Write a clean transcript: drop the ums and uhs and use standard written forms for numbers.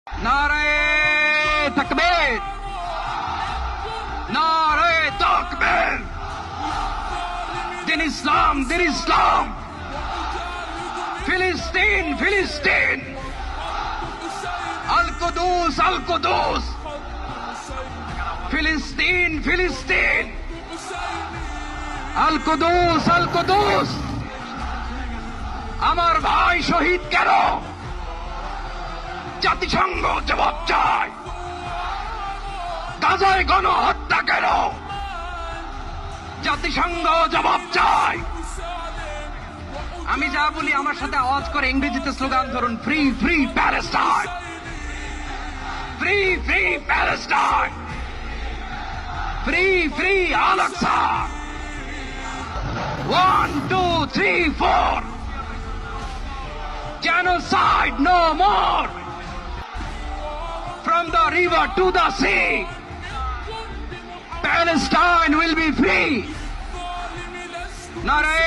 নারায়ে তাকবীর, নারায়ে তাকবীর। দিন ইসলাম, দিন ইসলাম। ফিলিস্তিন, ফিলিস্তিন। আল কুদুস, আল কুদুস। ফিলিস্তিন, ফিলিস্তিন। আল কুদুস, আল কুদুস। আমার ভাই শহীদ কেন? জাতিসংঘ জবাব চায়। গাজায় গণহত্যা কেন? জাতিসংঘ জবাব চায়। আমি যা বলি আমার সাথে আওয়াজ করে ইংরেজিতে স্লোগান ধরুন, free free Palestine, free free Palestine, free free Al Aqsa. 1 2 3 4, genocide no more. From the river to the sea, Palestine will be free. Nare